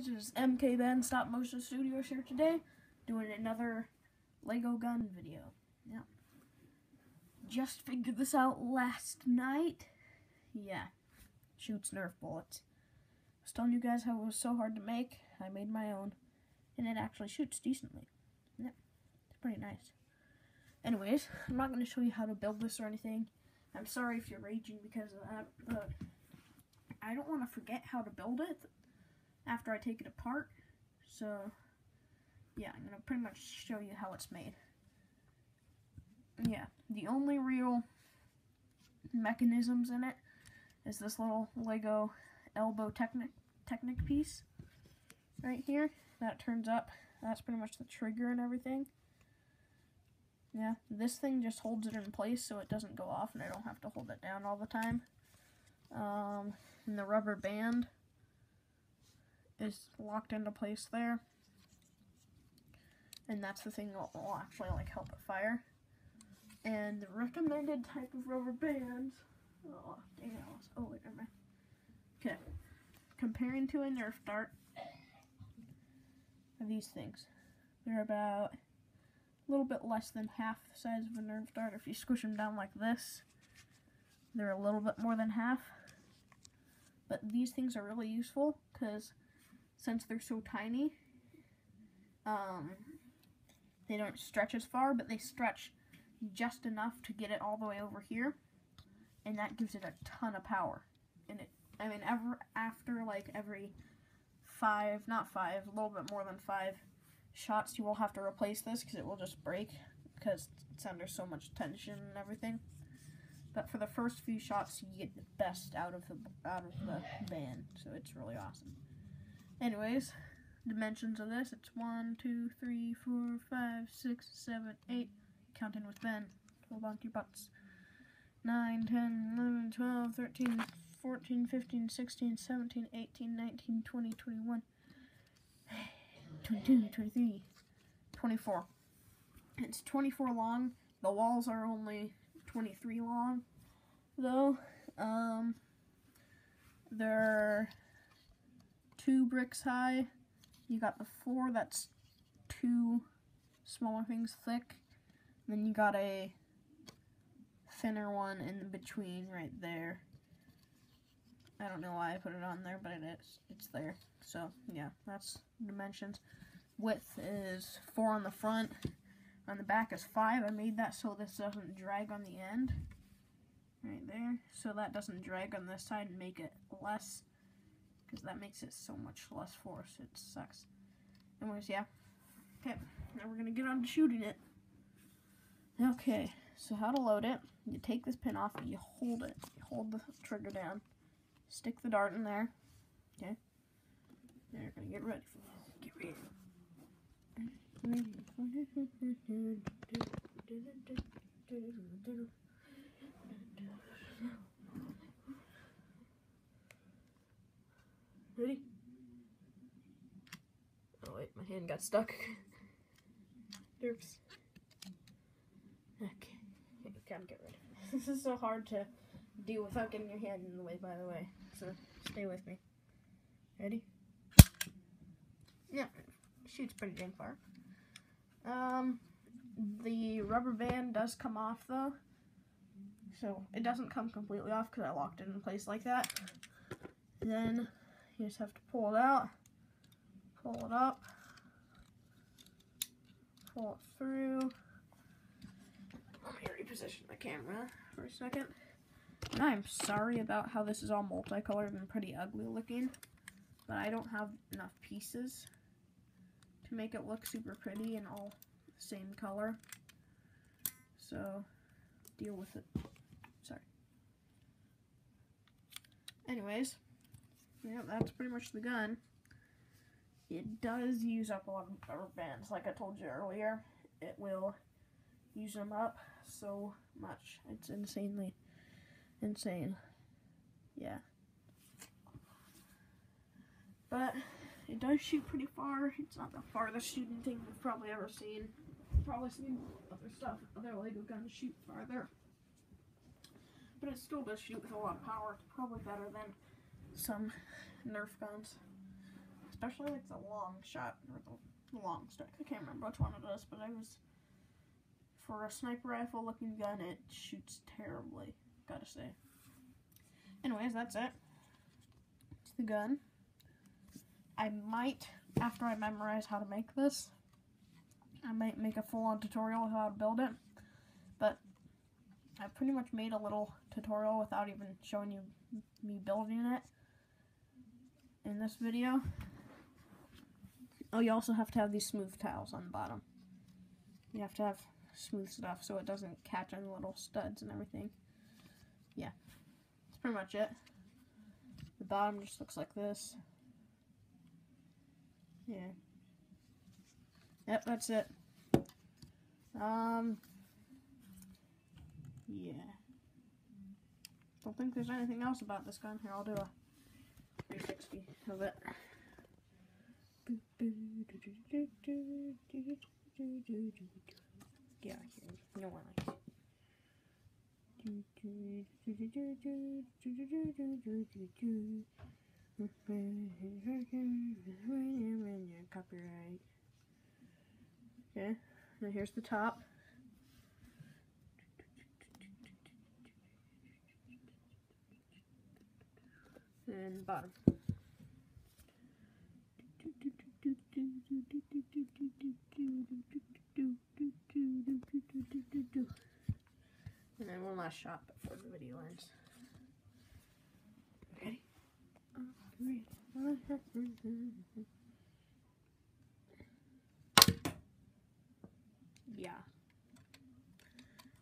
guys, it's MK Ben Stop Motion Studios here today, doing another Lego gun video. Yep. Just figured this out last night. Yeah, shoots Nerf bullets. I was telling you guys how it was so hard to make. I made my own, and it actually shoots decently. Yep, it's pretty nice. Anyways, I'm not going to show you how to build this or anything. I'm sorry if you're raging because of that, but I don't want to forget how to build it after I take it apart. So, yeah, I'm going to pretty much show you how it's made. Yeah, the only real mechanisms in it is this little Lego elbow Technic piece right here that turns up. That's pretty much the trigger and everything. Yeah, this thing just holds it in place so it doesn't go off and I don't have to hold it down all the time. And the rubber band is locked into place there. And that's the thing that will actually help it fire. And the recommended type of rubber bands, oh dang it, oh wait, never mind. Okay, comparing to a Nerf dart, are these things. They're about a little bit less than half the size of a Nerf dart. If you squish them down like this, they're a little bit more than half. But these things are really useful because since they're so tiny, they don't stretch as far, but they stretch just enough to get it all the way over here, and that gives it a ton of power. And after every a little bit more than 5 shots, you will have to replace this because it will just break because it's under so much tension and everything. But for the first few shots, you get the best out of the band, so it's really awesome. Anyways, dimensions of this, it's 1, 2, 3, 4, 5, 6, 7, 8. Counting with Ben. Hold on to your butts. 9, 10, 11, 12, 13, 14, 15, 16, 17, 18, 19, 20, 21, 22, 23, 24. It's 24 long. The walls are only 23 long, though. They're 2 bricks high. You got the 4 that's 2 smaller things thick. Then you got a thinner one in between right there. I don't know why I put it on there, but it is. It's there. So, yeah, that's dimensions. Width is 4 on the front. On the back is 5. I made that so this doesn't drag on the end. Right there. So that doesn't drag on this side and make it less. Because that makes it so much less force. It sucks. Anyways, yeah. Okay, now we're going to get on to shooting it. Okay, so how to load it. You take this pin off and you hold it. You hold the trigger down. Stick the dart in there. Okay. Now you're going to get ready for this. Get ready. Ready? Oh wait, my hand got stuck. Oops. Okay, gotta get ready. This is so hard to do without getting your hand in the way, by the way. So stay with me. Ready? Yeah, shoots pretty dang far. The rubber band does come off though, so it doesn't come completely off because I locked it in place like that. Then you just have to pull it out, pull it up, pull it through. Let me reposition the camera for a second. And I'm sorry about how this is all multicolored and pretty ugly looking, but I don't have enough pieces to make it look super pretty and all the same color. So, deal with it. Sorry. Anyways, yeah, that's pretty much the gun. It does use up a lot of rubber bands, like I told you earlier. It will use them up so much. It's insanely insane. Yeah. But it does shoot pretty far. It's not the farthest shooting thing you've probably ever seen. You've probably seen other stuff, other Lego guns shoot farther. But it still does shoot with a lot of power. It's probably better than some Nerf guns. especially like the long shot or the long stick. I can't remember which one it is, but for a sniper rifle looking gun, it shoots terribly, gotta say. Anyways, that's it. It's the gun. I might, after I memorize how to make this, I might make a full-on tutorial of how to build it, but I pretty much made a little tutorial without even showing you me building it in this video. Oh, you also have to have these smooth tiles on the bottom. You have to have smooth stuff so it doesn't catch on the little studs and everything. Yeah, that's pretty much it. The bottom just looks like this. Yeah. Yep, that's it. Yeah. Don't think there's anything else about this gun. Here, I'll do a 360 of it. Yeah, no one likes it. Copyright. Okay, now here's the top. And bottom. And then one last shot before the video ends. Ready? Yeah.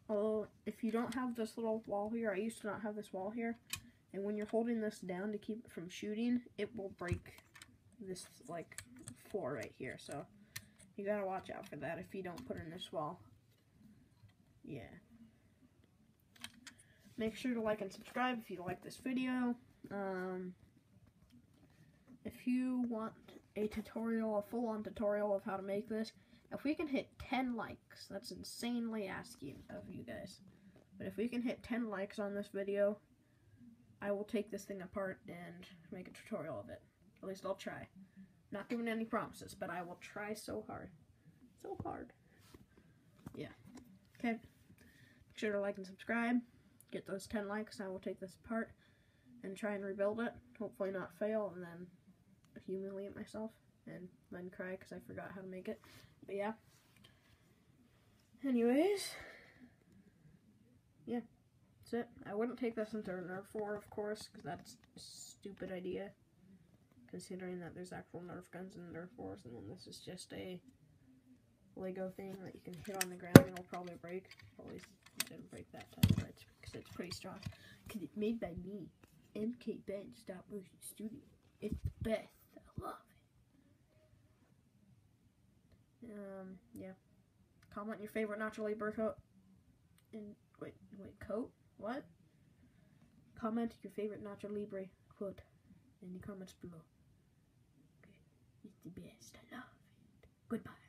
Although, if you don't have this little wall here, I used to not have this wall here, and when you're holding this down to keep it from shooting, it will break this, like, floor right here, so you gotta watch out for that if you don't put in this wall. Yeah. Make sure to like and subscribe if you like this video. If you want a tutorial, a full-on tutorial of how to make this, if we can hit 10 likes, that's insanely asking of you guys, but if we can hit 10 likes on this video, I will take this thing apart and make a tutorial of it. At least I'll try. Not giving any promises, but I will try so hard. So hard. Yeah. Okay. Make sure to like and subscribe. Get those 10 likes, I will take this apart and try and rebuild it. Hopefully not fail, and then humiliate myself and then cry because I forgot how to make it. But yeah. Anyways. Yeah. That's it. I wouldn't take this into a Nerf war, of course, because that's a stupid idea. Considering that there's actual Nerf guns in Nerf wars, and then this is just a Lego thing that you can hit on the ground and it'll probably break. At least it didn't break that time, but because it's pretty strong. Because it's made by me, MK Ben Stop Motion Studio. It's the best. I love it. Yeah. Comment your favorite Nacho Libre coat. And wait, coat? What? Comment your favorite Nacho Libre quote in the comments below. Okay. It's the best. I love it. Goodbye.